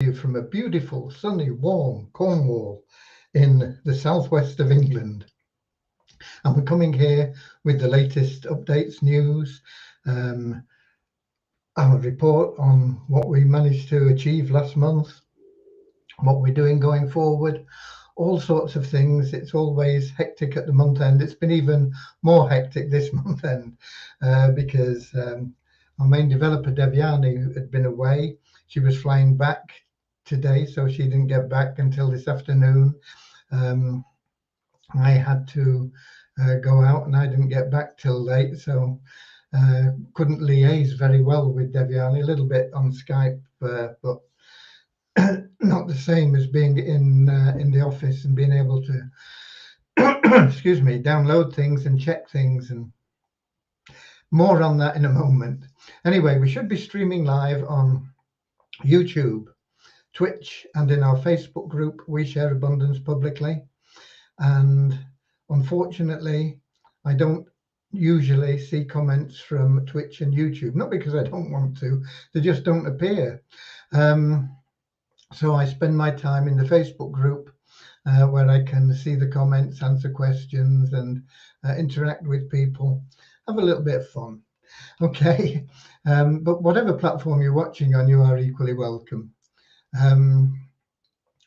you from a beautiful, sunny, warm Cornwall in the southwest of England. And we're coming here with the latest updates, news, our report on what we managed to achieve last month, what we're doing going forward, all sorts of things. It's always hectic at the month end. It's been even more hectic this month end because our main developer, Devyani, had been away. She was flying back today, so she didn't get back until this afternoon. I had to go out and I didn't get back till late, so couldn't liaise very well with Devyani, a little bit on Skype, but not the same as being in the office and being able to excuse me, download things and check things, and more on that in a moment. Anyway, we should be streaming live on YouTube, Twitch, and in our Facebook group, We Share Abundance Publicly. And unfortunately, I don't usually see comments from Twitch and YouTube, not because I don't want to, they just don't appear. So I spend my time in the Facebook group where I can see the comments, answer questions, and interact with people, have a little bit of fun. Okay, but whatever platform you're watching on, you are equally welcome.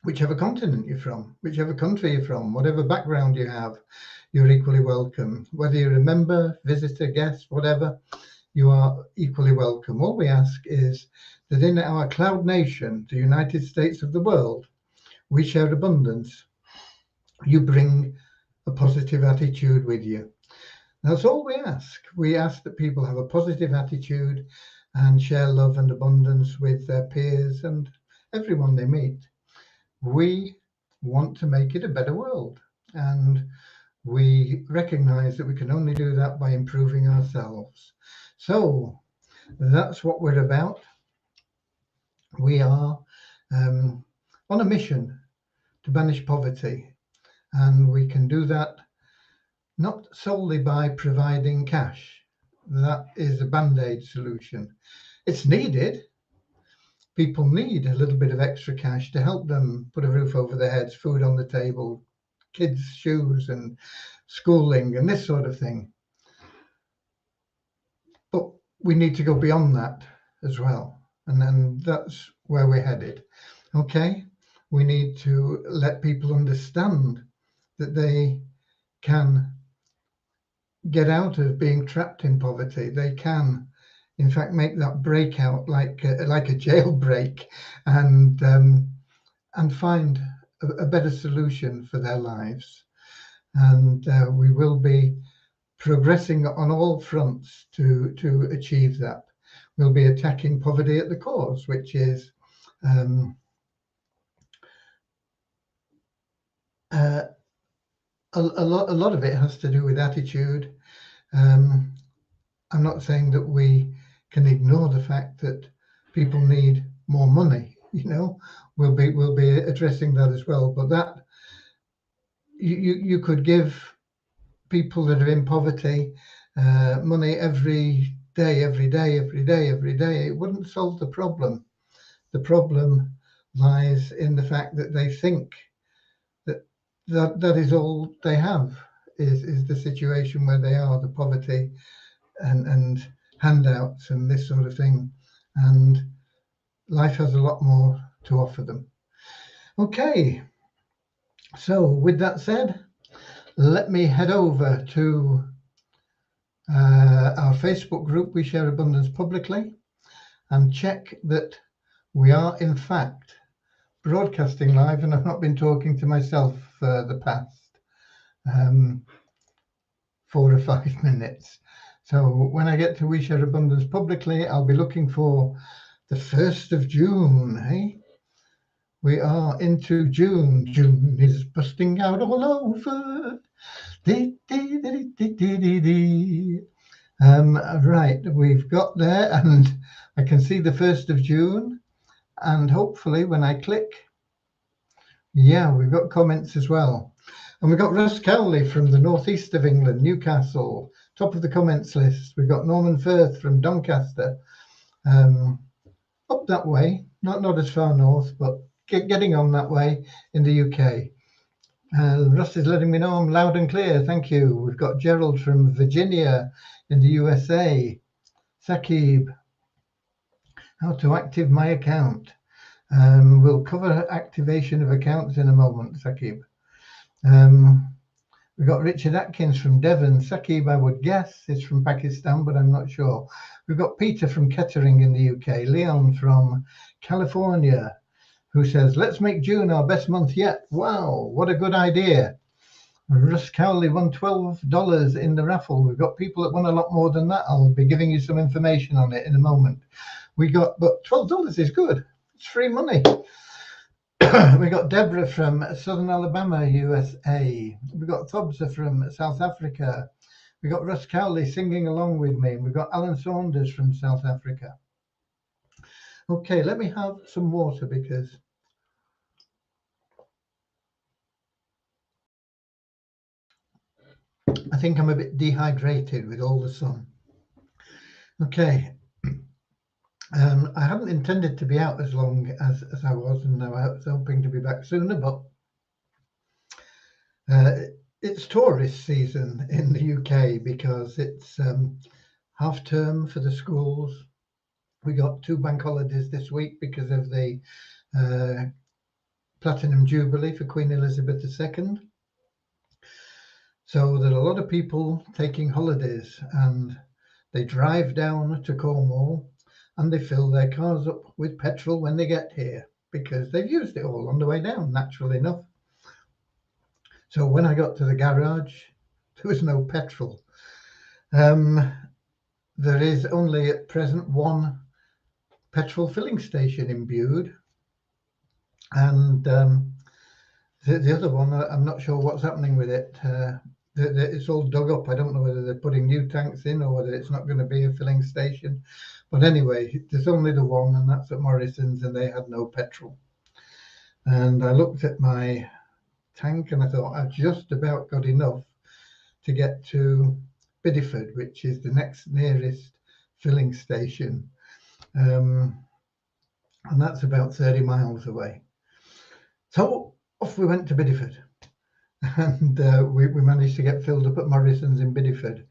Whichever continent you're from, whichever country you're from, whatever background you have, you're equally welcome. Whether you're a member, visitor, guest, whatever, you are equally welcome. All we ask is that in our cloud nation, the United States of the world, we share abundance. You bring a positive attitude with you. That's all we ask. We ask that people have a positive attitude and share love and abundance with their peers and everyone they meet. We want to make it a better world, and we recognize that we can only do that by improving ourselves. So that's what we're about. We are on a mission to banish poverty, and we can do that not solely by providing cash. That is a band-aid solution. It's needed. People need a little bit of extra cash to help them put a roof over their heads, food on the table, kids' shoes and schooling and this sort of thing. But we need to go beyond that as well. And then that's where we're headed. Okay, we need to let people understand that they can get out of being trapped in poverty. They can, in fact, make that breakout like a jailbreak, and find a better solution for their lives. And we will be progressing on all fronts to achieve that. We'll be attacking poverty at the cause, which is a lot of it has to do with attitude. I'm not saying that we can ignore the fact that people need more money. You know, we'll be addressing that as well. But that you could give people that are in poverty money every day. It wouldn't solve the problem. The problem lies in the fact that they think that is all they have is the situation where they are, the poverty and handouts and this sort of thing. And life has a lot more to offer them. Okay, so with that said, let me head over to our Facebook group, We Share Abundance Publicly, and check that we are in fact broadcasting live, and I've not been talking to myself for the past 4 or 5 minutes. So when I get to We Share Abundance Publicly, I'll be looking for the 1st of June, hey? We are into June. June is busting out all over. Right, we've got there, and I can see the 1st of June. And hopefully when I click, yeah, we've got comments as well. And we've got Russ Cowley from the northeast of England, up that way, not as far north, but getting on that way in the UK. Russ is letting me know I'm loud and clear. Thank you. We've got Gerald from Virginia in the USA. Sakib, how to active my account. We'll cover activation of accounts in a moment, Sakib. We've got Richard Atkins from Devon. Sakib, I would guess, is from Pakistan, but I'm not sure. We've got Peter from Kettering in the UK. Leon from California, who says, let's make June our best month yet. Wow, what a good idea. Russ Cowley won $12 in the raffle. We've got people that won a lot more than that. I'll be giving you some information on it in a moment. But $12 is good. It's free money. We got Deborah from Southern Alabama, USA. We got Thobsa from South Africa. We got Russ Cowley singing along with me. We've got Alan Saunders from South Africa. Okay, let me have some water because I think I'm a bit dehydrated with all the sun. Okay. I hadn't intended to be out as long as I was, and I was hoping to be back sooner, but it's tourist season in the UK because it's half term for the schools. We got 2 bank holidays this week because of the Platinum Jubilee for Queen Elizabeth II. So there are a lot of people taking holidays, and they drive down to Cornwall and they fill their cars up with petrol when they get here because they've used it all on the way down, naturally enough. So when I got to the garage, there was no petrol. There is only at present 1 petrol filling station in Bude, and the other one, I'm not sure what's happening with it. It's all dug up. I don't know whether they're putting new tanks in or whether it's not going to be a filling station. But anyway, there's only the one, and that's at Morrison's, and they had no petrol. And I looked at my tank and I thought I've just about got enough to get to Bideford, which is the next nearest filling station. And that's about 30 miles away. So off we went to Bideford. And we managed to get filled up at Morrison's in Bideford.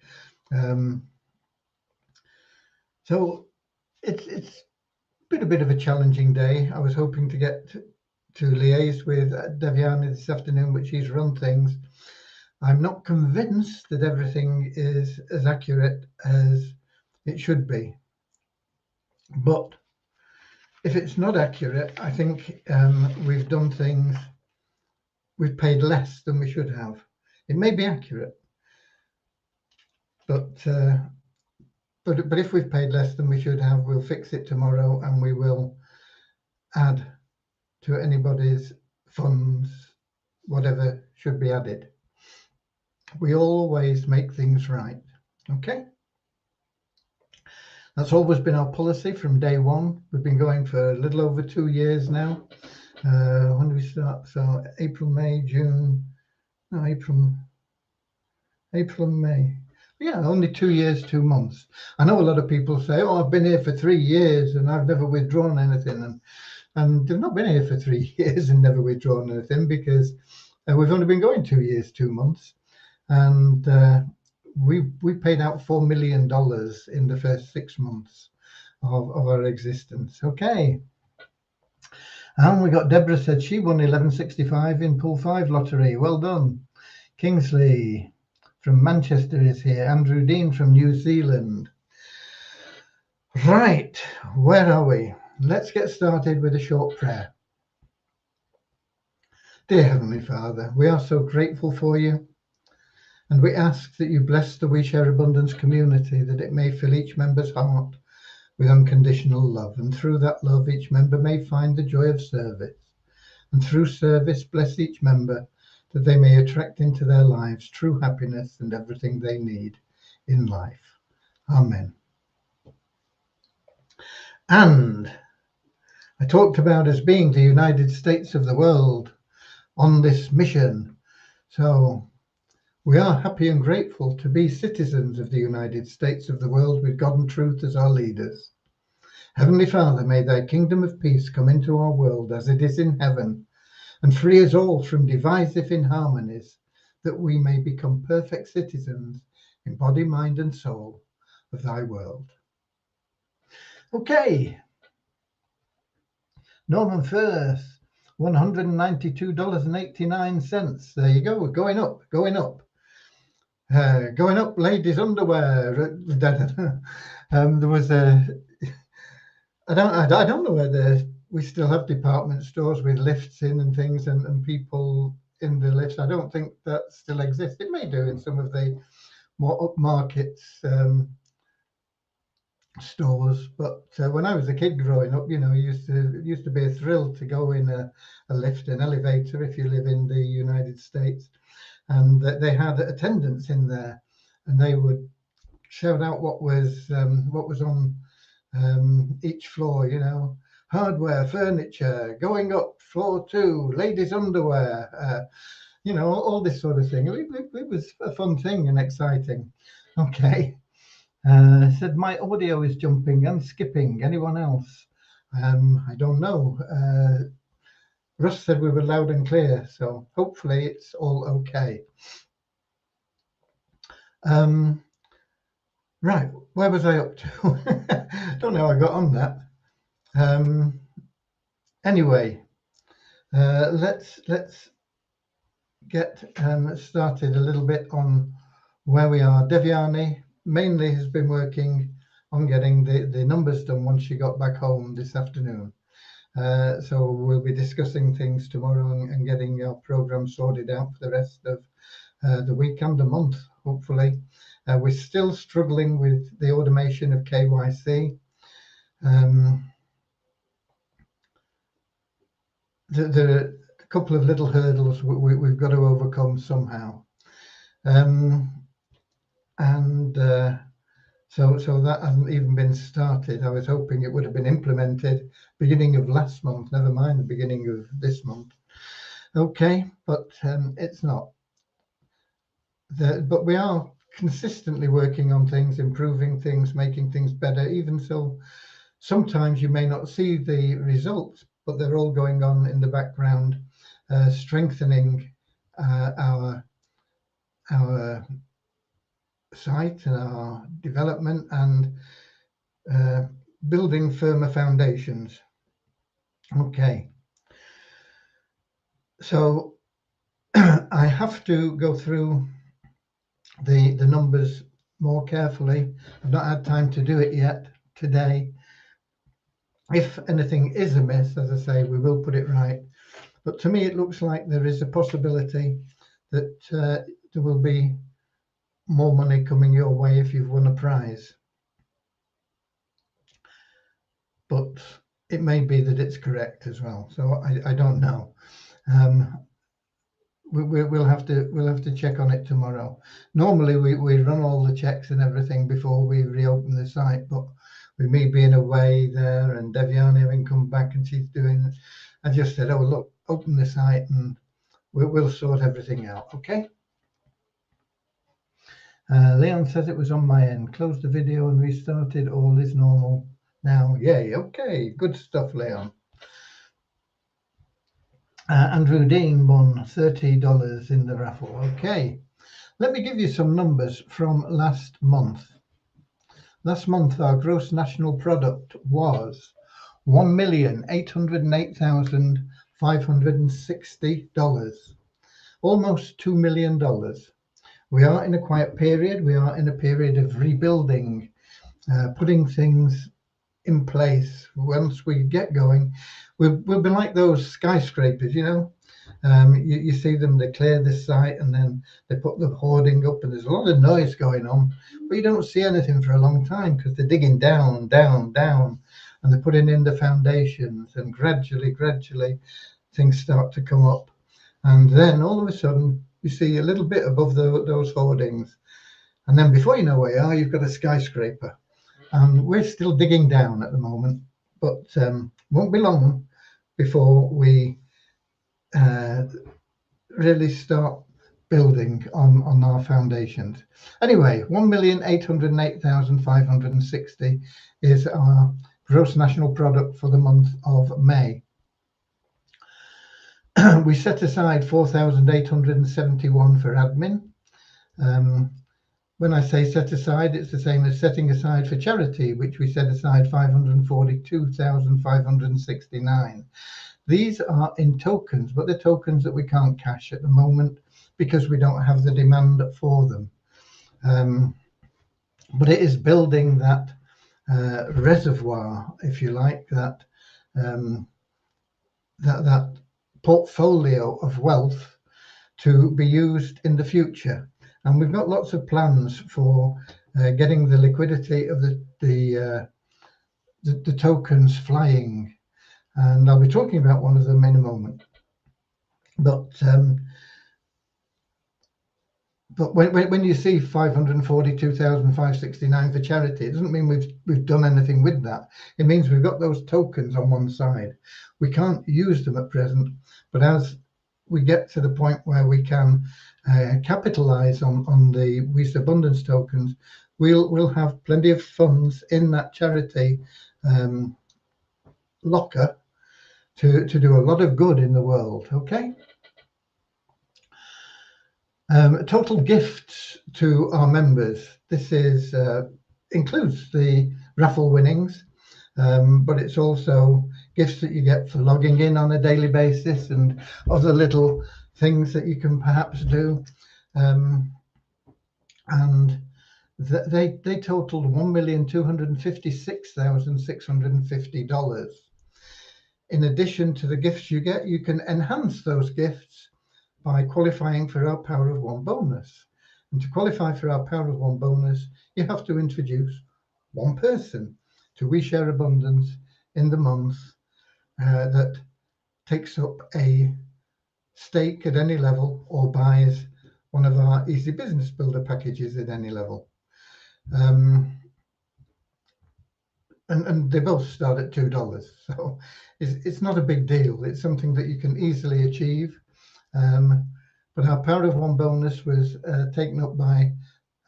So it's been a bit of a challenging day. I was hoping to get to liaise with Deviani this afternoon, but she's run things. I'm not convinced that everything is as accurate as it should be. But if it's not accurate, I think we've done things, we've paid less than we should have. It may be accurate, but if we've paid less than we should have, we'll fix it tomorrow and we will add to anybody's funds, whatever should be added. We always make things right, okay? That's always been our policy from day one. We've been going for a little over 2 years now. When do we start? So April, May, June, no, April and May. Yeah, only 2 years, 2 months. I know a lot of people say, oh, I've been here for 3 years and I've never withdrawn anything. And they've not been here for 3 years and never withdrawn anything because we've only been going 2 years, 2 months. And we paid out $4 million in the first 6 months of our existence. Okay. And we got Deborah said she won 1165 in Pool 5 lottery. Well done. Kingsley from Manchester is here. Andrew Dean from New Zealand. Right, where are we? Let's get started with a short prayer. Dear Heavenly Father, we are so grateful for you. And we ask that you bless the We Share Abundance community, that it may fill each member's heart with unconditional love. And through that love, each member may find the joy of service. And through service, bless each member, that they may attract into their lives true happiness and everything they need in life. Amen. And I talked about us being the United States of the world on this mission. So we are happy and grateful to be citizens of the United States of the world with God and truth as our leaders. Heavenly Father, may thy kingdom of peace come into our world as it is in heaven, and free us all from divisive inharmonies, that we may become perfect citizens in body, mind, and soul of thy world. Okay, Norman Firth, $192.89. There you go, going up, going up. Going up, ladies' underwear. There was a. I don't know whether we still have department stores with lifts in and things, and people in the lifts. I don't think that still exists. It may do in some of the more upmarket stores, but when I was a kid growing up, it used to be a thrill to go in a lift, an elevator, if you live in the United States, and they had attendants in there, and they would shout out what was on each floor, hardware, furniture, going up, floor 2, ladies' underwear, all this sort of thing. It was a fun thing and exciting. Okay. Said my audio is jumping and skipping. Anyone else? I don't know. Russ said we were loud and clear, so hopefully it's all okay. Right, where was I up to? Don't know how I got on that. Anyway, let's get started a little bit on where we are. Devyani mainly has been working on getting the numbers done once she got back home this afternoon. So we'll be discussing things tomorrow and getting our program sorted out for the rest of the week and the month, hopefully. We're still struggling with the automation of KYC. There are a couple of little hurdles we've got to overcome somehow. So that hasn't even been started. I was hoping it would have been implemented beginning of last month, never mind the beginning of this month. Okay, but it's not. But we are consistently working on things, improving things, making things better. Even so, sometimes you may not see the results, but they're all going on in the background, strengthening our site and our development, and building firmer foundations. Okay, so I have to go through the numbers more carefully. I've not had time to do it yet today. If anything is amiss, as I say, we will put it right. But to me, it looks like there is a possibility that there will be more money coming your way if you've won a prize. But it may be that it's correct as well. So I don't know. We'll have to check on it tomorrow. Normally we run all the checks and everything before we reopen the site, but with me being away there and Devyani having come back and she's doing, I just said, oh look, open the site and we'll sort everything out. Okay. Leon says it was on my end. Closed the video and restarted. All is normal now. Yay. Okay. Good stuff, Leon. Andrew Dean won $30 in the raffle. Okay. Let me give you some numbers from last month. Last month, our gross national product was $1,808,560. Almost $2 million. We are in a quiet period. We are in a period of rebuilding, putting things in place. Once we get going, we'll be like those skyscrapers, you see them, they clear the site and then they put the hoarding up and there's a lot of noise going on, but you don't see anything for a long time because they're digging down, and they're putting in the foundations, and gradually things start to come up. And then all of a sudden you see a little bit above those hoardings. And then before you know where you are, you've got a skyscraper. And we're still digging down at the moment, but won't be long before we really start building on our foundations. Anyway, 1,808,560 is our gross national product for the month of May. We set aside 4,871 for admin. When I say set aside, it's the same as setting aside for charity, which we set aside 542,569. These are in tokens, but they're tokens that we can't cash at the moment because we don't have the demand for them. But it is building that reservoir, if you like, that portfolio of wealth to be used in the future. And we've got lots of plans for getting the liquidity of the tokens flying, and I'll be talking about one of them in a moment. But when you see 542,569 for charity, it doesn't mean we've done anything with that. It means we've got those tokens on one side. We can't use them at present, but as we get to the point where we can capitalize on the Share Abundance tokens, we'll have plenty of funds in that charity locker to do a lot of good in the world. Okay. Total gifts to our members. This is includes the raffle winnings, but it's also gifts that you get for logging in on a daily basis and other little things that you can perhaps do. And they totaled $1,256,650. In addition to the gifts you get, you can enhance those gifts by qualifying for our Power of One bonus. And to qualify for our Power of One bonus, you have to introduce one person to We Share Abundance in the month that takes up a stake at any level or buys one of our Easy Business Builder packages at any level. And they both start at $2. So it's not a big deal. It's something that you can easily achieve. But our Power of One bonus was taken up by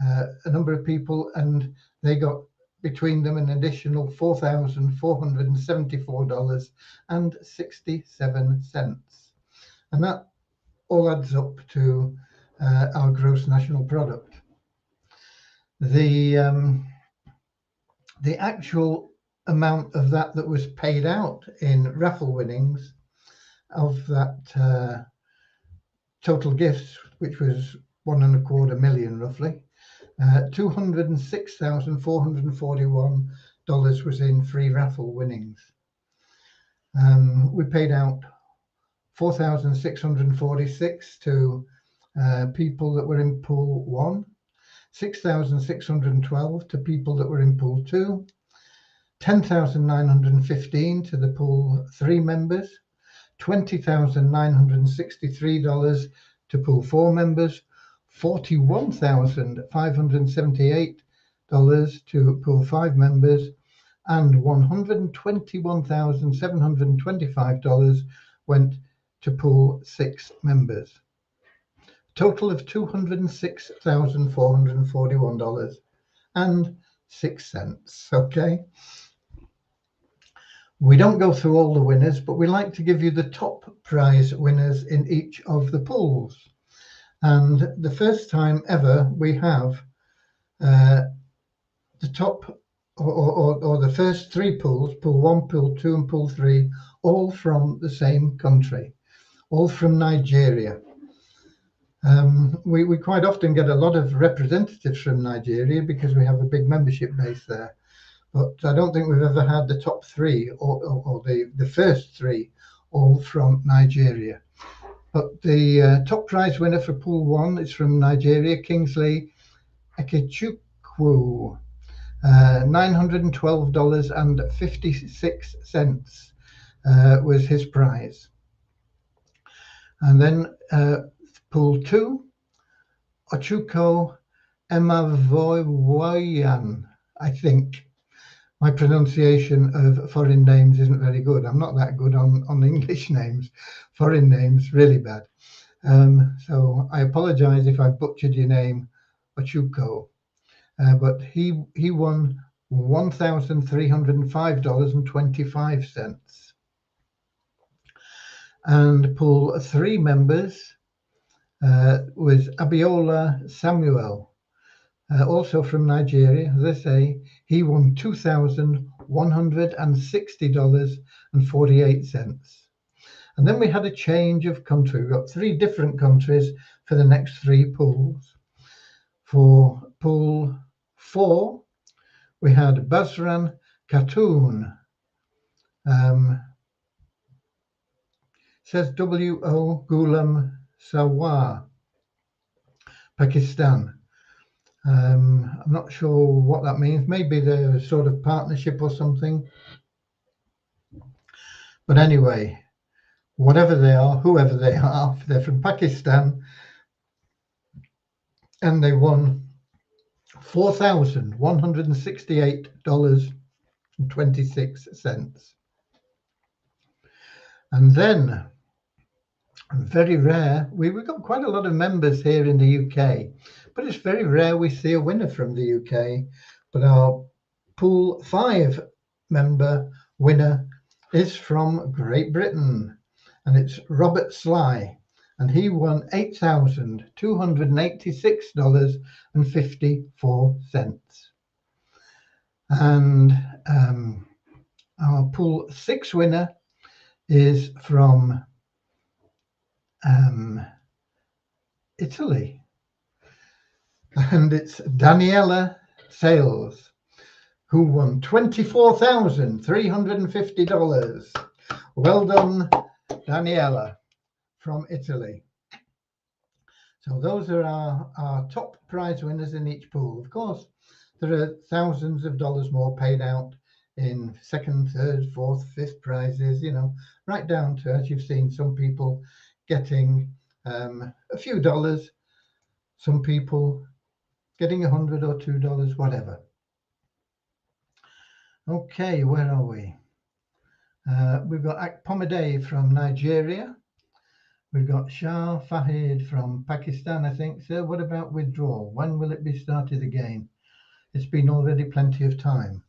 a number of people, and they got between them an additional $4,474.67. And that all adds up to our gross national product. The actual amount of that was paid out in raffle winnings of that total gifts, which was $1.25 million roughly, $206,441 was in free raffle winnings. We paid out 4,646 to people that were in pool 1, 6,612 to people that were in pool 2, 10,915 to the pool 3 members, $20,963 to pool 4 members, $41,578 to pool 5 members, and $121,725 went to pool 6 members. Total of $206,441.06. Okay. We don't go through all the winners, but we like to give you the top prize winners in each of the pools. And the first time ever we have the top or the first 3 pools, pool 1, pool 2 and pool 3, all from the same country, all from Nigeria. We quite often get a lot of representatives from Nigeria because we have a big membership base there. But I don't think we've ever had the top 3 or the first 3 all from Nigeria. But the top prize winner for pool 1 is from Nigeria, Kingsley Ekechukwu, $912.56 was his prize. And then pool 2, Ochuko Emavoyan, I think. My pronunciation of foreign names isn't very good. I'm not that good on English names. Foreign names, really bad. So I apologize if I butchered your name, Ochuko. But he won $1,305.25. And pool 3 members was Abiola Samuel, also from Nigeria. As I say, he won $2,160.48. And then we had a change of country. We've got 3 different countries for the next 3 pools. For pool 4, we had Basran Khatun. Says W.O. Ghulam Sawar, Pakistan. I'm not sure what that means. Maybe they're a sort of partnership or something. But anyway, whatever they are, whoever they are, they're from Pakistan, and they won $4,168.26. And then, very rare, we've got quite a lot of members here in the UK, but it's very rare we see a winner from the UK. But our pool 5 member winner is from Great Britain, and it's Robert Sly, and he won $8,286.54. And our pool 6 winner is from Italy, and it's Daniela Sales, who won $24,350. Well done, Daniela from Italy. So those are our top prize winners in each pool. Of course, there are thousands of dollars more paid out in second, third, fourth, fifth prizes, right down to, as you've seen, some people getting a few dollars, some people getting $100 or $2, whatever. Okay, where are we? We've got Akpomade from Nigeria. We've got Shah Fahid from Pakistan, I think. So what about withdrawal? When will it be started again? It's been already plenty of time.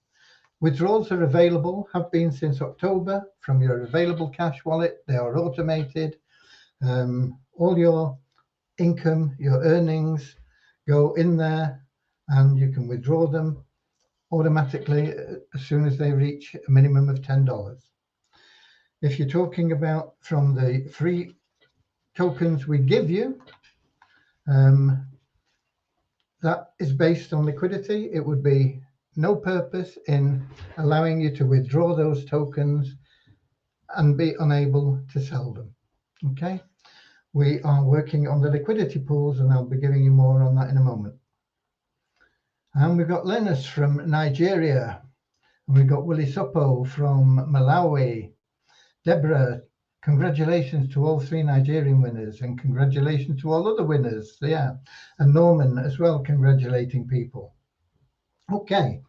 Withdrawals are available, have been since October, from your available cash wallet. They are automated. All your income, your earnings go in there, and you can withdraw them automatically as soon as they reach a minimum of $10. If you're talking about from the free tokens we give you, that is based on liquidity. It would be no purpose in allowing you to withdraw those tokens and be unable to sell them. Okay, we are working on the liquidity pools, and I'll be giving you more on that in a moment. And we've got Lenus from Nigeria, and we've got Willie Sopo from Malawi. Deborah, congratulations to all 3 Nigerian winners, and congratulations to all other winners. Yeah, and Norman as well, congratulating people. Okay,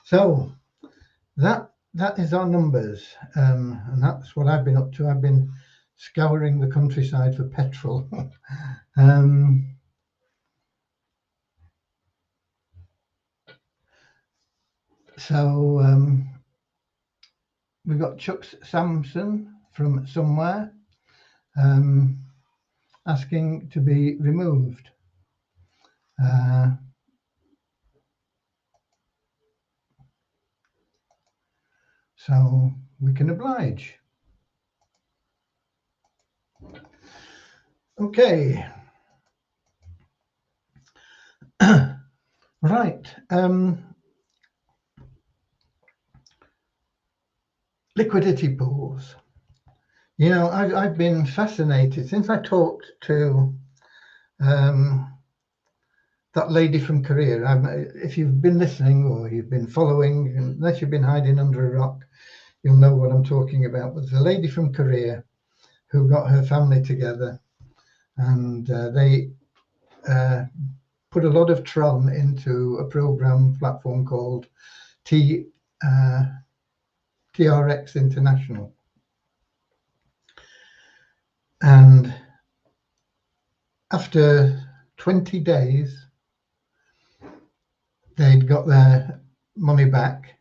so that is our numbers, and that's what I've been up to. I've been scouring the countryside for petrol. We've got Chuck Sampson from somewhere asking to be removed. So we can oblige. Okay. Right. Liquidity pools. I've been fascinated since I talked to that lady from Korea. If you've been listening or you've been following, unless you've been hiding under a rock, you'll know what I'm talking about. But the lady from Korea who got her family together, and they put a lot of Tron into a program platform called TRX International. And after 20 days, they'd got their money back.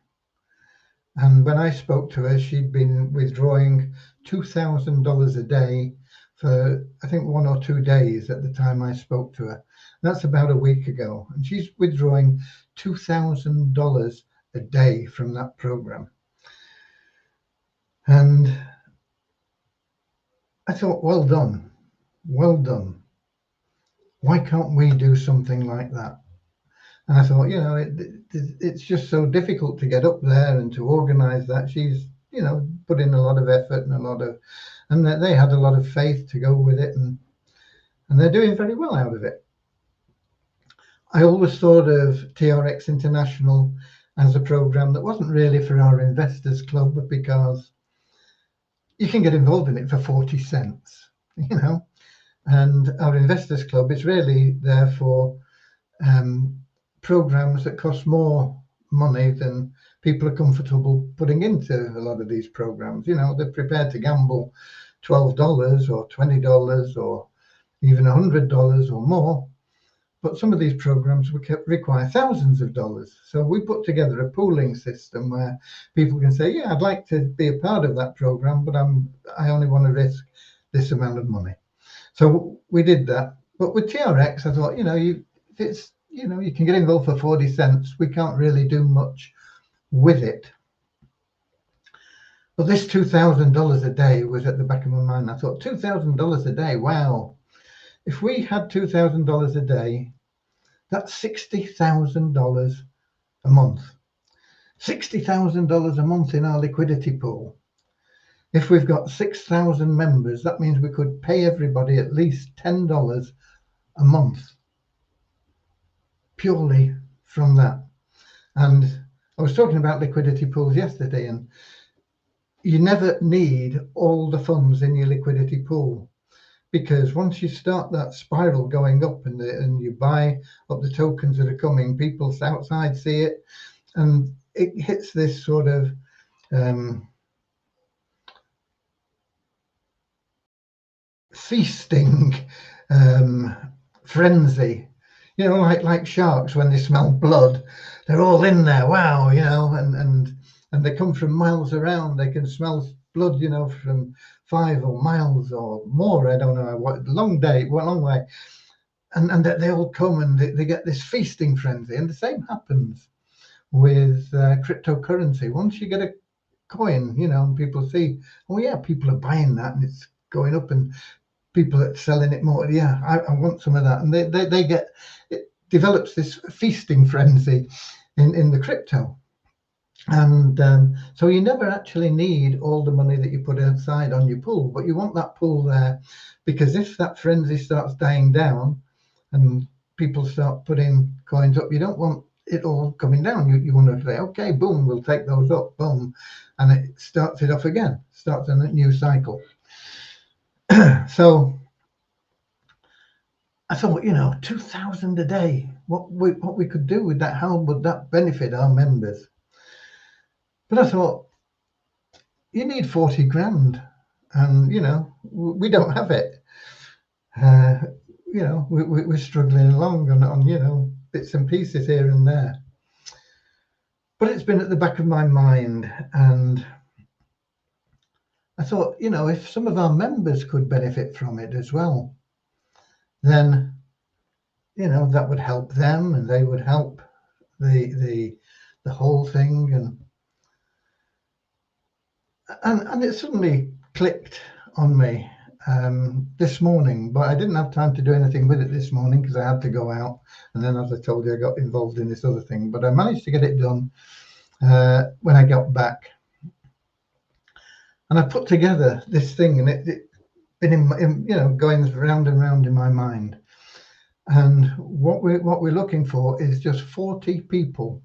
And when I spoke to her, she'd been withdrawing $2,000 a day for, I think, 1 or 2 days at the time I spoke to her. That's about a week ago. And she's withdrawing $2,000 a day from that program. And I thought, well done, well done. Why can't we do something like that? And I thought, it's just so difficult to get up there and to organize that. She's, put in a lot of effort and they had a lot of faith to go with it, and they're doing very well out of it. I always thought of TRX International as a program that wasn't really for our investors club, because you can get involved in it for 40 cents, and our investors club is really there for programs that cost more money than people are comfortable putting into a lot of these programs. They're prepared to gamble $12 or $20 or even $100 or more, but some of these programs require thousands of dollars. So we put together a pooling system where people can say, yeah, I'd like to be a part of that program, but I only want to risk this amount of money. So we did that. But with TRX, I thought, you can get involved for 40 cents. We can't really do much with it. But this $2,000 a day was at the back of my mind. I thought, $2,000 a day, wow. If we had $2,000 a day, that's $60,000 a month. $60,000 a month in our liquidity pool. If we've got 6,000 members, that means we could pay everybody at least $10 a month purely from that. And I was talking about liquidity pools yesterday, and you never need all the funds in your liquidity pool, because once you start that spiral going up and you buy up the tokens that are coming, people outside see it, and it hits this sort of feasting frenzy, like sharks when they smell blood. They're all in there, wow, and they come from miles around. They can smell blood, from 5 or miles or more. I don't know what long way, and they all come and they get this feasting frenzy. And the same happens with cryptocurrency. Once you get a coin, people see, oh yeah, people are buying that and it's going up, and people are selling it more. Yeah, I want some of that, and they get, it develops this feasting frenzy in the crypto. And so you never actually need all the money that you put aside on your pool, but you want that pool there, because if that frenzy starts dying down and people start putting coins up, you don't want it all coming down. You want to say, okay, boom, we'll take those up, boom, and it starts it off again, starts a new cycle. So I thought, 2,000 a day, what we could do with that, how would that benefit our members? But I thought, you need 40 grand, and we don't have it. We're struggling along on bits and pieces here and there. But it's been at the back of my mind, and I thought, if some of our members could benefit from it as well, then that would help them, and they would help the whole thing. And it suddenly clicked on me this morning, but I didn't have time to do anything with it this morning because I had to go out, and then, as I told you, I got involved in this other thing, but I managed to get it done when I got back. And I put together this thing, and it been going round and round in my mind. And what we're looking for is just 40 people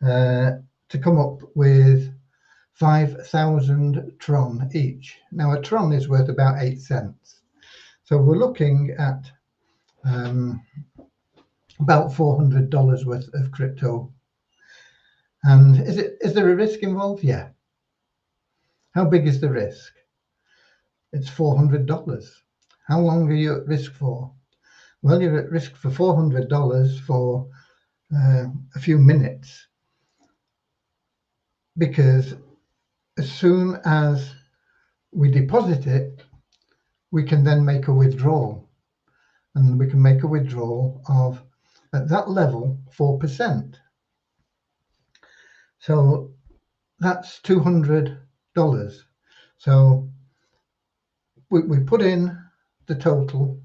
to come up with 5,000 Tron each. Now, a Tron is worth about 8 cents. So we're looking at about $400 worth of crypto. And is there a risk involved? Yeah. How big is the risk? It's $400. How long are you at risk for? Well, you're at risk for $400 for a few minutes. because as soon as we deposit it, we can then make a withdrawal, and we can make a withdrawal of, at that level, 4%. So that's $200. So we put in the total,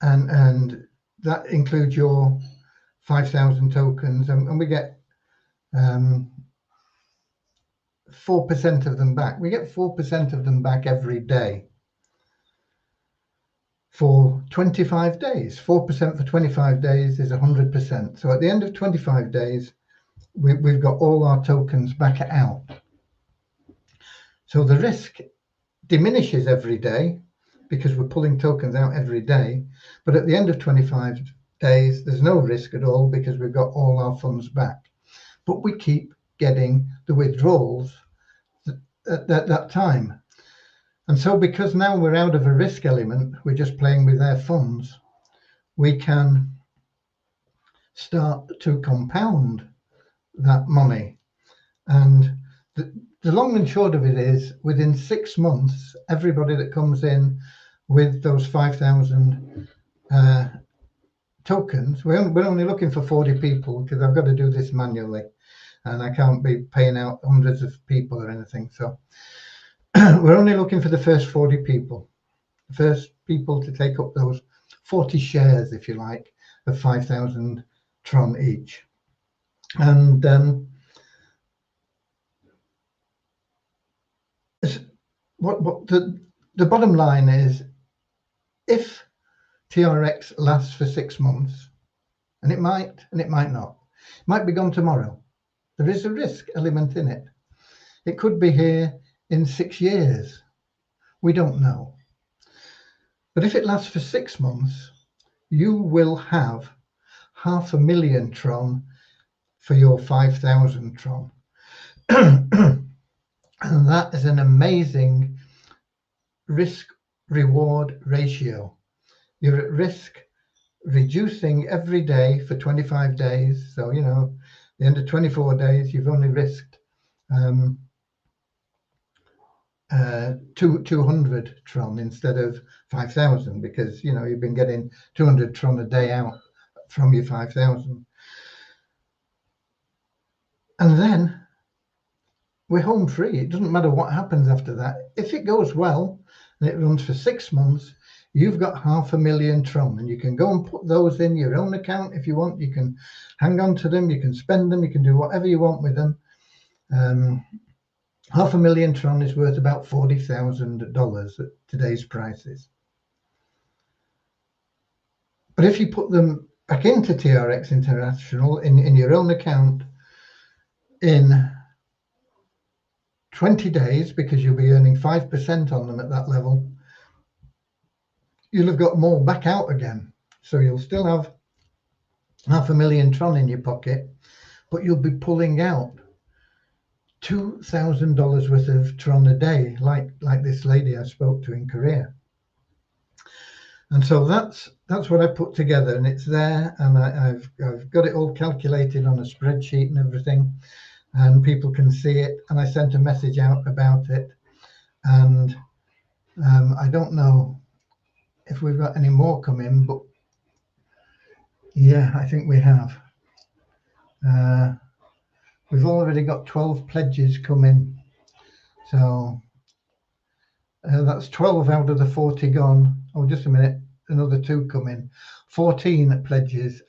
and that includes your 5,000 tokens, and we get 4% of them back. We get 4% of them back every day for 25 days. 4% for 25 days is 100%. So at the end of 25 days, we've got all our tokens back out. So the risk diminishes every day because we're pulling tokens out every day. But at the end of 25 days, there's no risk at all because we've got all our funds back. But we keep getting the withdrawals at that time. And so because now we're out of a risk element, we're just playing with their funds, we can start to compound that money. And the long and short of it is, within 6 months, everybody that comes in with those 5,000 tokens, we're only looking for 40 people because I've got to do this manually and I can't be paying out hundreds of people or anything. So we're only looking for the first 40 people, the first people to take up those 40 shares, if you like, of 5,000 Tron each. And what the bottom line is, if TRX lasts for 6 months, and it might not, it might be gone tomorrow. There is a risk element in it. It could be here in 6 years. We don't know. But if it lasts for 6 months, you will have 500,000 Tron for your 5,000 Tron. And that is an amazing risk-reward ratio. You're at risk reducing every day for 25 days. So, you know, the end of 24 days, you've only risked 200 Tron instead of 5,000, because, you know, you've been getting 200 Tron a day out from your 5,000. And then we're home free. It doesn't matter what happens after that. If it goes well and it runs for 6 months, you've got 500,000 Tron, and you can go and put those in your own account if you want. You can hang on to them, you can spend them, you can do whatever you want with them. 500,000 Tron is worth about $40,000 at today's prices. But if you put them back into TRX International in your own account in 20 days, because you'll be earning 5% on them at that level, you'll have got more back out again. So you'll still have 500,000 Tron in your pocket, but you'll be pulling out $2,000 worth of Tron a day, like this lady I spoke to in Korea. And so that's what I put together, and it's there, and I've got it all calculated on a spreadsheet and everything, and people can see it. And I sent a message out about it, and I don't know if we've got any more come in, but yeah, I think we have. We've already got 12 pledges come in, so that's 12 out of the 40 gone. Oh, just a minute, another 2 come in. 14 pledges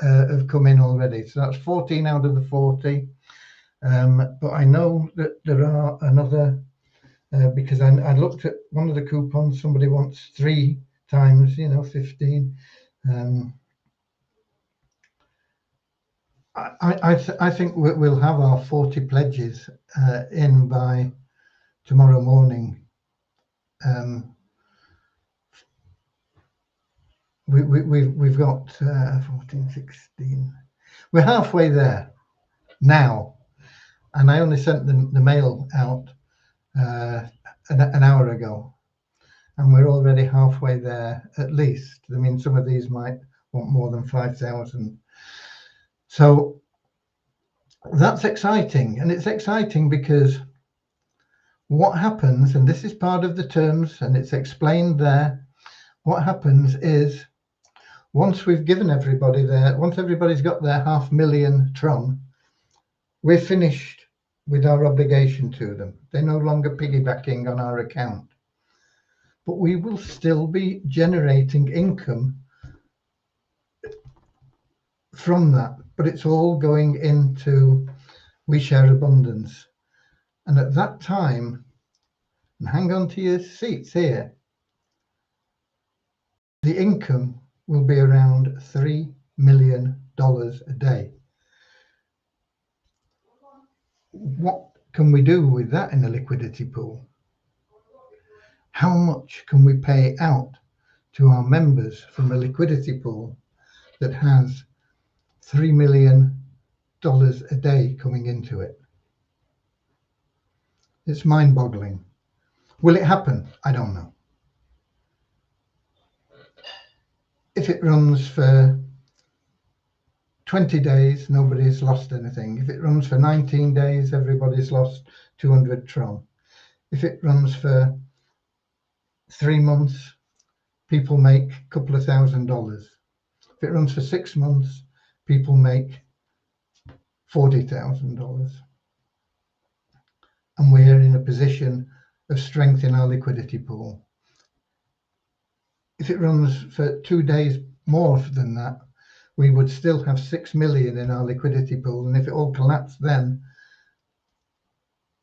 have come in already, so that's 14 out of the 40. But I know that there are another, because I looked at one of the coupons, somebody wants 3 times, you know, 15. I think we'll have our 40 pledges in by tomorrow morning. We've got 14, 16. We're halfway there now, and I only sent the mail out an hour ago, and we're already halfway there at least. I mean, some of these might want more than 5,000. So That's exciting, and it's exciting because what happens, and this is part of the terms and it's explained there, what happens is once we've given everybody once everybody's got their 500,000 Tron, we're finished with our obligation to them. They're no longer piggybacking on our account, but we will still be generating income from that, but it's all going into We Share Abundance. And at that time, and hang on to your seats here, the income will be around $3 million a day. What can we do with that in a liquidity pool? How much can we pay out to our members from a liquidity pool that has $3 million a day coming into it? It's mind-boggling. Will it happen? I don't know. If it runs for 20 days, nobody's lost anything. If it runs for 19 days, everybody's lost 200 Tron. If it runs for 3 months, people make a couple of $1,000. If it runs for 6 months, people make $40,000. And we're in a position of strength in our liquidity pool. If it runs for 2 days more than that, we would still have 6 million in our liquidity pool. And if it all collapsed then,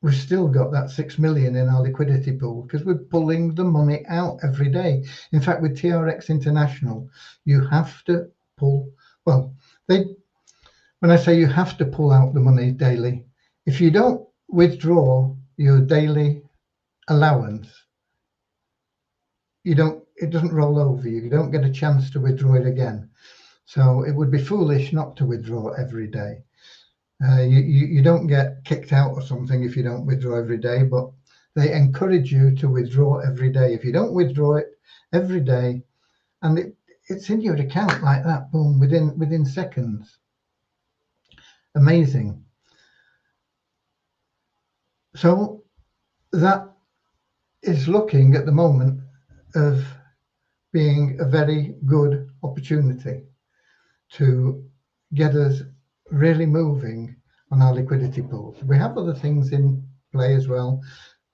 we've still got that 6 million in our liquidity pool because we're pulling the money out every day. In fact, with TRX International, you have to pull, well, when I say you have to pull out the money daily, if you don't withdraw your daily allowance, it doesn't roll over you. You don't get a chance to withdraw it again. So it would be foolish not to withdraw every day. You don't get kicked out or something if you don't withdraw every day, but they encourage you to withdraw every day. If you don't withdraw it every day, and it's in your account like that, boom, within seconds. Amazing. So that is looking at the moment of being a very good opportunity to get us really moving on our liquidity pools. We have other things in play as well.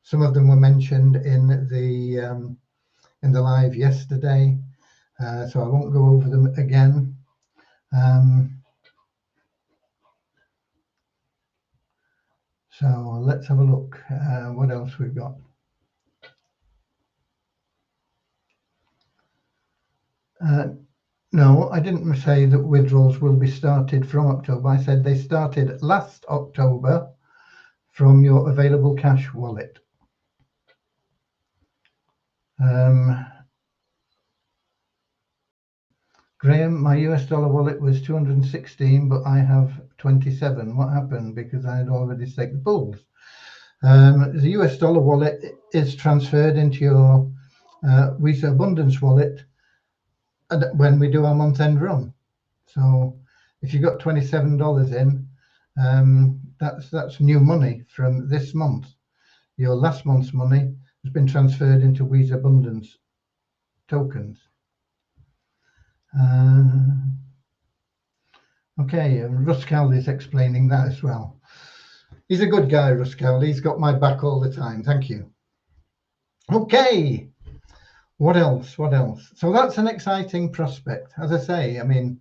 Some of them were mentioned in the live yesterday, so I won't go over them again. So let's have a look. What else we've got? No, I didn't say that withdrawals will be started from October. I said they started last October from your available cash wallet. Graham, my US dollar wallet was 216, but I have 27. What happened? Because I had already staked the pools. The US dollar wallet is transferred into your Share Abundance wallet when we do our month-end run. So if you got $27 in, that's new money from this month. Your last month's money has been transferred into Share Abundance tokens. Okay, Russ Cowley is explaining that as well. He's a good guy, Russ Cowley. He's got my back all the time. Thank you. Okay, what else? What else? So that's an exciting prospect. As I say, I mean,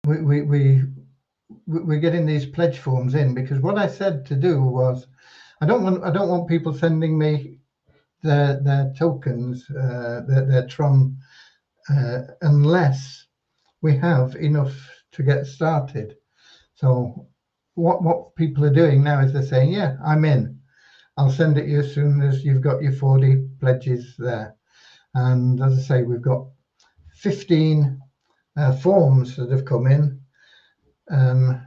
we're getting these pledge forms in because what I said to do was, I don't want people sending me their tokens, their Tron, unless we have enough to get started. So what people are doing now is they're saying, yeah, I'm in. I'll send it you as soon as you've got your 40 pledges there. And as I say, we've got 15 forms that have come in. And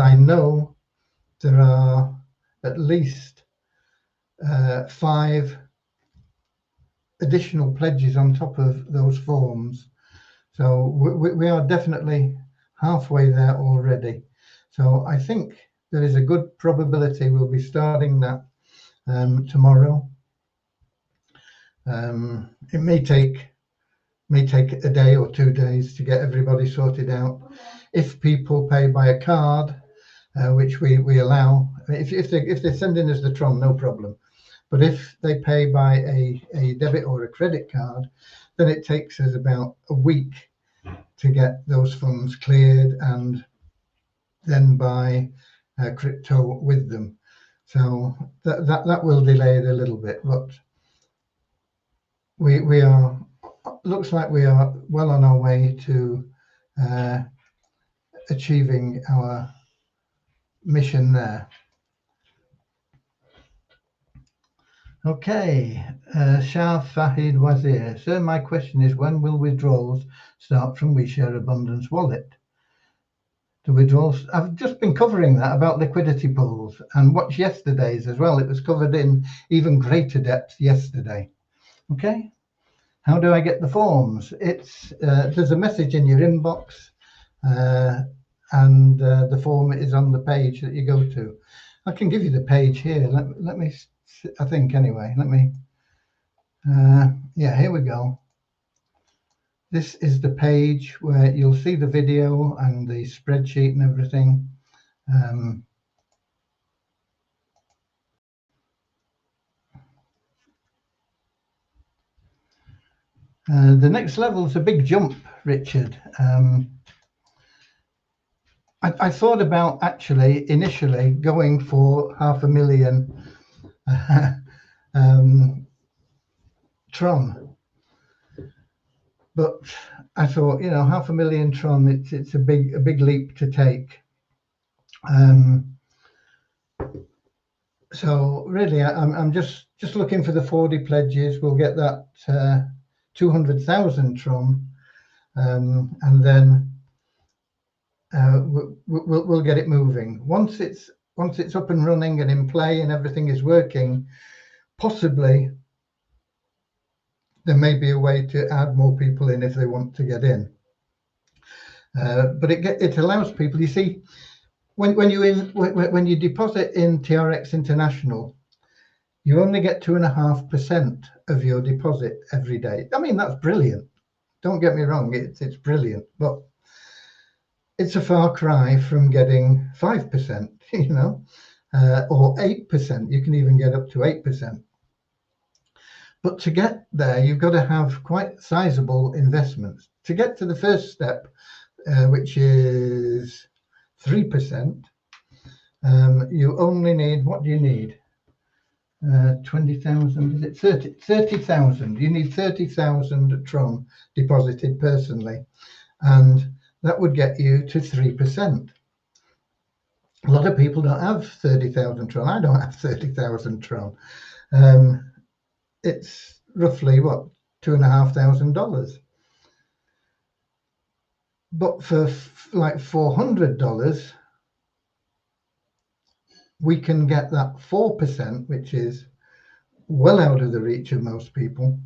I know there are at least 5 additional pledges on top of those forms. So we are definitely halfway there already. So I think there is a good probability we'll be starting that tomorrow. It may take a day or 2 days to get everybody sorted out. If people pay by a card, which we allow, if they're sending us the Tron, no problem. But if they pay by a debit or a credit card, then it takes us about a week to get those funds cleared and then buy crypto with them. So that will delay it a little bit, but we are, looks like we are well on our way to achieving our mission there. Okay, Shah Fahid Wazir. Sir, my question is, when will withdrawals start from We Share Abundance wallet? The withdrawals, I've just been covering that about liquidity pools, and watch yesterday's as well. It was covered in even greater depth yesterday. Okay, how do I get the forms? It's there's a message in your inbox, and the form is on the page that you go to. I can give you the page here. Let me, I think anyway. Let me. Yeah, here we go. This is the page where you'll see the video and the spreadsheet and everything. The next level is a big jump, Richard. I thought about actually initially going for 500,000 Tron. But I thought, 500,000 Tron, it's a big leap to take. So really, I'm just looking for the 40 pledges. We'll get that 200,000 Tron, and then we'll get it moving. Once it's up and running and in play and everything is working, possibly there may be a way to add more people in if they want to get in. But it allows people. You see, when you deposit in TRX International, you only get 2.5% of your deposit every day. I mean, that's brilliant. Don't get me wrong, it's brilliant, but it's a far cry from getting 5%, or 8%. You can even get up to 8%. But to get there, you've got to have quite sizable investments. To get to the first step, which is 3%, you only need, what do you need? 20,000, is it 30,000? You need 30,000 Tron deposited personally, and that would get you to 3%. A lot of people don't have 30,000 Tron. I don't have 30,000 Tron. It's roughly what, $2,500. But for like $400, we can get that 4%, which is well out of the reach of most people,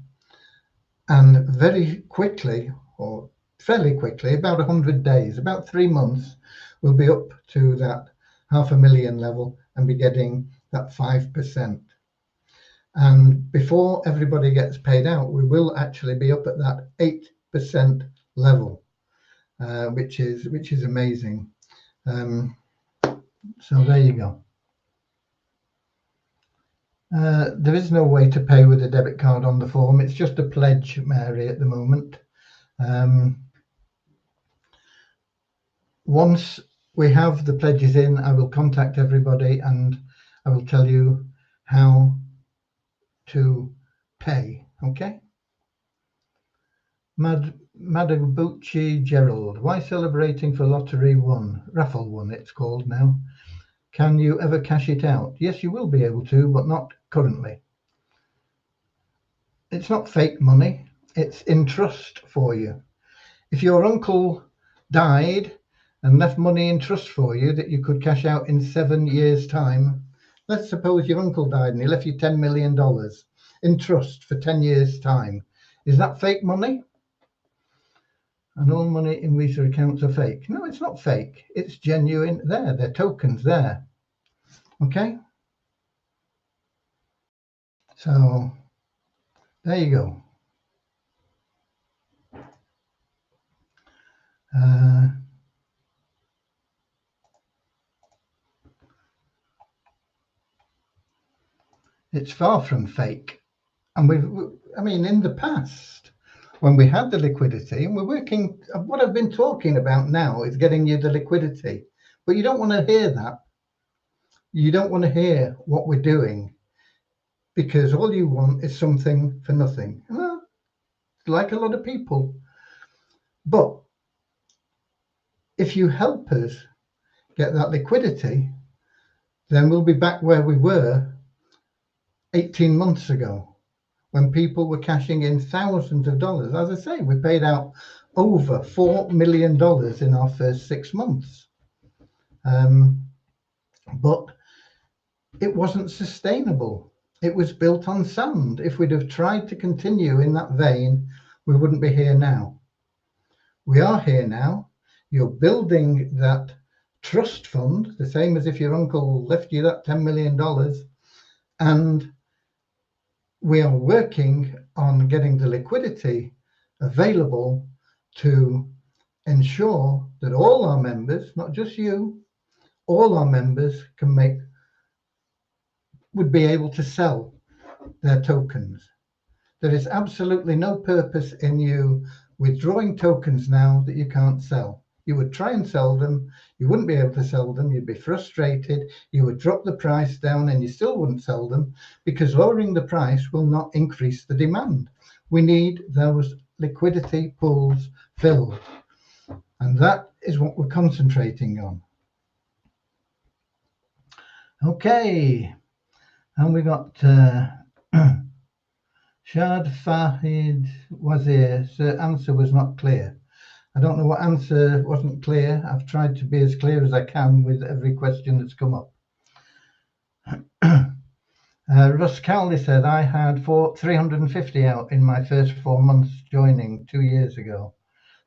and very quickly, or fairly quickly, about 100 days, about 3 months, we'll be up to that 500,000 level and be getting that 5%. And before everybody gets paid out, we will actually be up at that 8% level, which is amazing. So there you go. There is no way to pay with a debit card on the form. It's just a pledge, Mary, at the moment. Once we have the pledges in, I will contact everybody and I will tell you how to pay. Okay? Madabuchi Gerald, why celebrating for lottery one? Raffle one, it's called now. Can you ever cash it out? Yes, you will be able to, but not currently. It's not fake money. It's in trust for you. If your uncle died and left money in trust for you that you could cash out in 7 years' time, let's suppose your uncle died and he left you $10 million in trust for 10 years' time. Is that fake money? and all money in Visa accounts are fake. No, it's not fake. It's genuine there. They're tokens there. Okay? So there you go. It's far from fake. And I mean, in the past, when we had the liquidity, and we're working, what I've been talking about now is getting you the liquidity. But you don't want to hear that. You don't want to hear what we're doing, because all you want is something for nothing. Well, like a lot of people. But if you help us get that liquidity, then we'll be back where we were 18 months ago, when people were cashing in thousands of dollars. As I say, we paid out over $4 million in our first 6 months. But it wasn't sustainable. It was built on sand. If we'd have tried to continue in that vein, we wouldn't be here now. We are here now. You're building that trust fund, the same as if your uncle left you that $10 million. And we are working on getting the liquidity available to ensure that all our members, not just you, all our members would be able to sell their tokens. There is absolutely no purpose in you withdrawing tokens now that you can't sell. You would try and sell them, you wouldn't be able to sell them, you'd be frustrated, you would drop the price down and you still wouldn't sell them, because lowering the price will not increase the demand. We need those liquidity pools filled, and that is what we're concentrating on. Okay, and we got Shad Fahid Wazir, the answer was not clear. I don't know what answer wasn't clear. I've tried to be as clear as I can with every question that's come up. Russ Cowley said, I had 350 out in my first 4 months joining 2 years ago.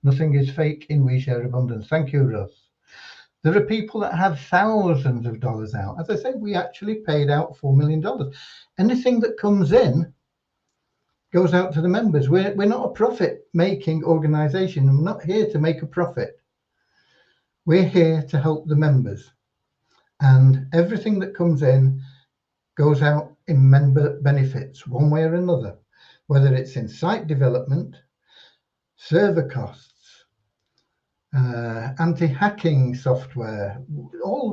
Nothing is fake in We Share Abundance. Thank you, Russ. There are people that have thousands of dollars out. As I said, we actually paid out $4 million. Anything that comes in goes out to the members. We're not a profit-making organization. We're not here to make a profit. We're here to help the members. And everything that comes in goes out in member benefits, one way or another, whether it's in site development, server costs, anti-hacking software.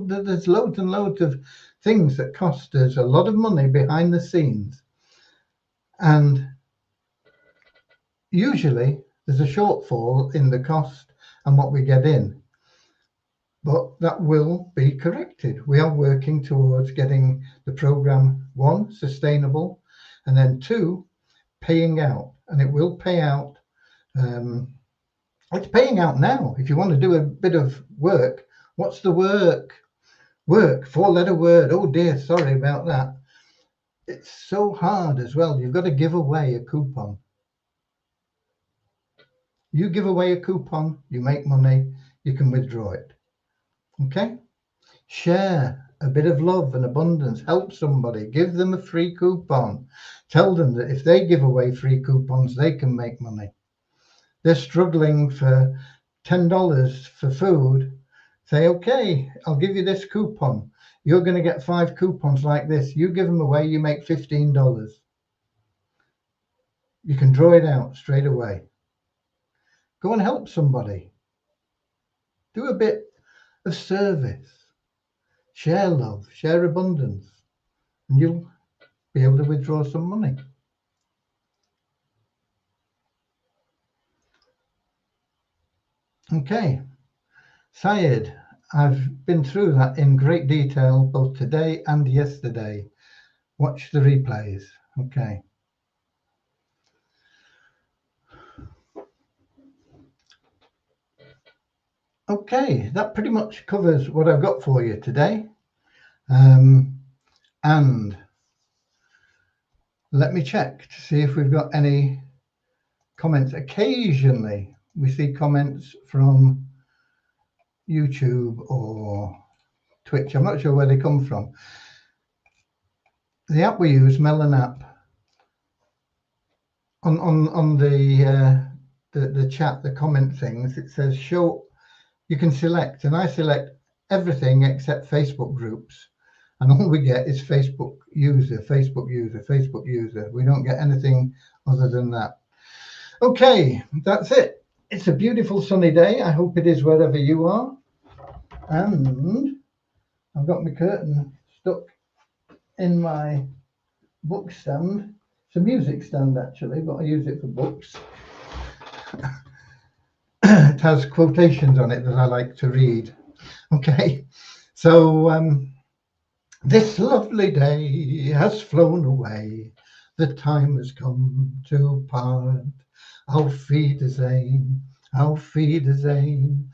There's loads and loads of things that cost us a lot of money behind the scenes. And usually there's a shortfall in the cost and what we get in, but that will be corrected. We are working towards getting the program, 1, sustainable, and then 2, paying out. And it will pay out. It's paying out now. If you want to do a bit of work, what's the work? Work, 4-letter word. Oh dear, sorry about that. It's so hard as well. You've got to give away a coupon. You give away a coupon, you make money, you can withdraw it. Okay? Share a bit of love and abundance. Help somebody. Give them a free coupon. Tell them that if they give away free coupons, they can make money. They're struggling for $10 for food. Say, okay, I'll give you this coupon. You're going to get 5 coupons like this. You give them away, you make $15. You can draw it out straight away. Go and help somebody. Do a bit of service. Share love, share abundance, and you'll be able to withdraw some money. Okay, Syed, I've been through that in great detail both today and yesterday. Watch the replays. Okay. Okay, that pretty much covers what I've got for you today. And let me check to see if we've got any comments. Occasionally we see comments from YouTube or Twitch. I'm not sure where they come from. The app we use, Melon app, on the chat, the comment things, it says show. You can select, and I select everything except Facebook groups, and all we get is Facebook user, Facebook user, Facebook user. We don't get anything other than that. Okay, that's it. It's a beautiful sunny day. I hope it is wherever you are. And I've got my curtain stuck in my book stand. It's a music stand actually, but I use it for books. It has quotations on it that I like to read. Okay, so this lovely day has flown away. The time has come to part. Auf Wiedersehen, auf Wiedersehen.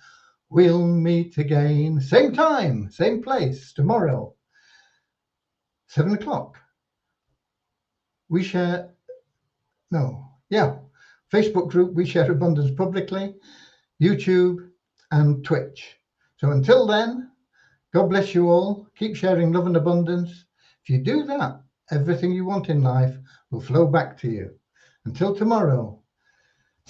We'll meet again, same time, same place, tomorrow, 7 o'clock. We share, Facebook group, We Share Abundance publicly, YouTube and Twitch. So until then, God bless you all. Keep sharing love and abundance. If you do that, everything you want in life will flow back to you. Until tomorrow,